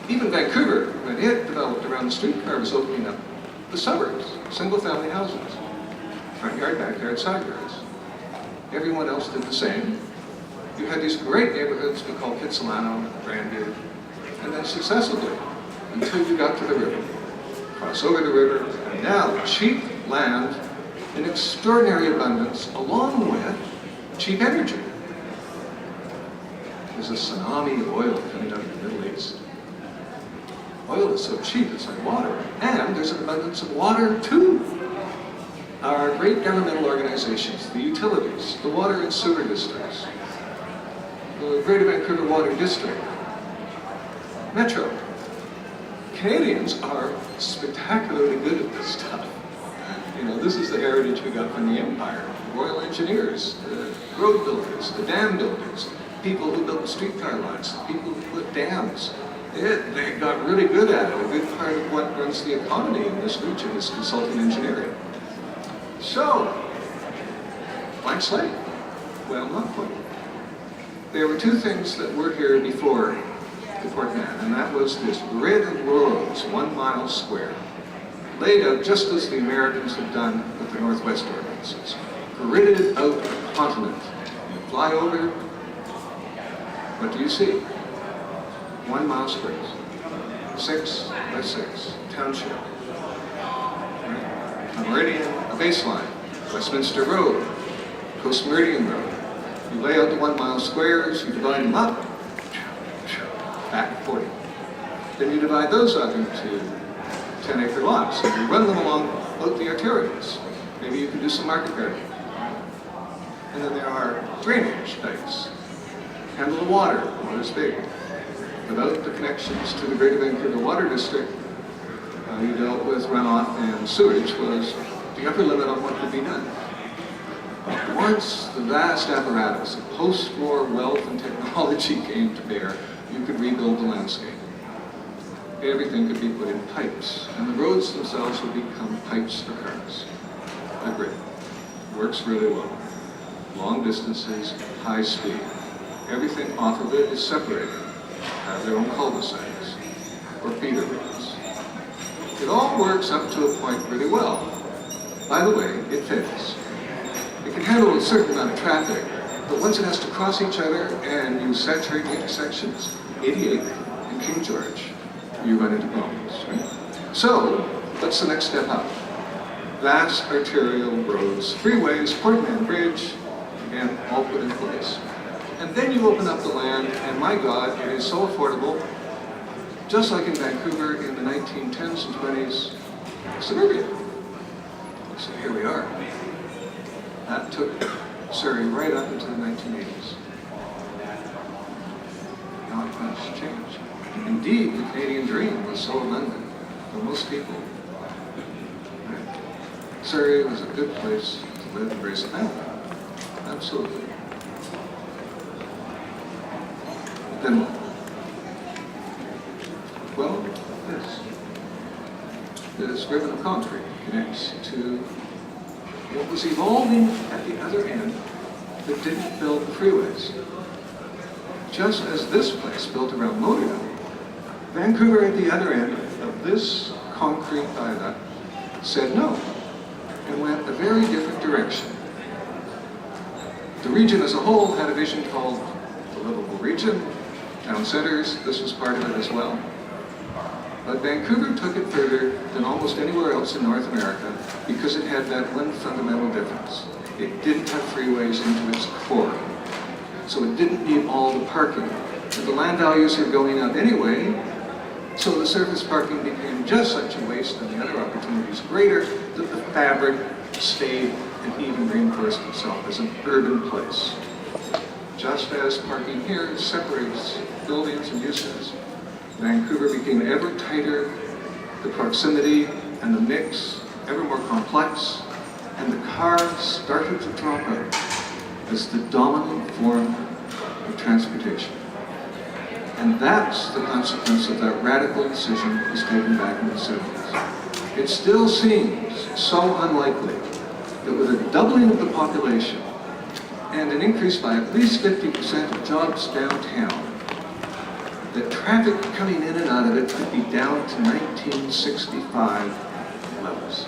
Even Vancouver, when it developed around the streetcar, was opening up the suburbs, single-family houses, front yard, backyard, side yards. Everyone else did the same. You had these great neighborhoods we call Kitsilano, Grandview, and then successively, until you got to the river. Cross over the river, and now cheap land in extraordinary abundance, along with cheap energy. There's a tsunami of oil coming out of the Middle East. Oil is so cheap, it's like water. And there's an abundance of water, too. Our great governmental organizations, the utilities, the water and sewer districts, the Greater Vancouver Water District, Metro. Canadians are spectacularly good at this stuff. You know, this is the heritage we got from the Empire. Royal engineers, the road builders, the dam builders, people who built the streetcar lines, the people who put dams. They got really good at it. A good part of what runs the economy in this region is consulting engineering. So, blank slate? Well, not quite. There were two things that were here before the Port Man, and that was this grid of roads, 1 mile square, laid out just as the Americans had done with the Northwest ordinances, gridded out a continent. You fly over, what do you see? 1 mile squares, 6 by 6, township, right? A meridian, a baseline, Westminster Road, Coast Meridian Road. You lay out the 1 mile squares, you divide them up, back 40. Then you divide those up into 10-acre lots, and you run them along out the arterials. Maybe you can do some market gardening. And then there are drainage dikes. Handle the water, water's big. Without the connections to the Greater Vancouver Water District, you dealt with runoff, and sewage was the upper limit on what could be done. Once the vast apparatus of post-war wealth and technology came to bear, you could rebuild the landscape. Everything could be put in pipes, and the roads themselves would become pipes for cars. The grid works really well. Long distances, high speed. Everything off of it is separated, have their own cul-de-sacs, or feeder roads. It all works up to a point really well. By the way, it fails. It can handle a certain amount of traffic, but once it has to cross each other and you saturate the intersections, 88 and King George, you run into problems, right? So, what's the next step up? Vast arterial roads, freeways, Port Man Bridge, again, all put in place. And then you open up the land, and my God, it is so affordable, just like in Vancouver in the 1910s and 20s, suburbia. So here we are. That took Surrey right up into the 1980s. Not much change. Indeed, the Canadian dream was so abundant for most people. Right? Surrey was a good place to live and raise a family. Absolutely. But then what? Well, this ribbon of concrete connects to what was evolving at the other end that didn't build the freeways. Just as this place built around Montreal, Vancouver at the other end of this concrete viaduct said no and went a very different direction. The region as a whole had a vision called the livable region, town centers, this was part of it as well. But Vancouver took it further than almost anywhere else in North America because it had that one fundamental difference. It didn't have freeways into its core. So it didn't need all the parking. But the land values are going up anyway, so the surface parking became just such a waste and the other opportunities greater that the fabric stayed and even reinforced itself as an urban place. Just as parking here separates buildings and uses, Vancouver became ever tighter, the proximity and the mix ever more complex, and the car started to drop out as the dominant form of transportation. And that's the consequence of that radical decision that was taken back in the 70s. It still seems so unlikely that with a doubling of the population and an increase by at least 50% of jobs downtown, that traffic coming in and out of it could be down to 1965 levels.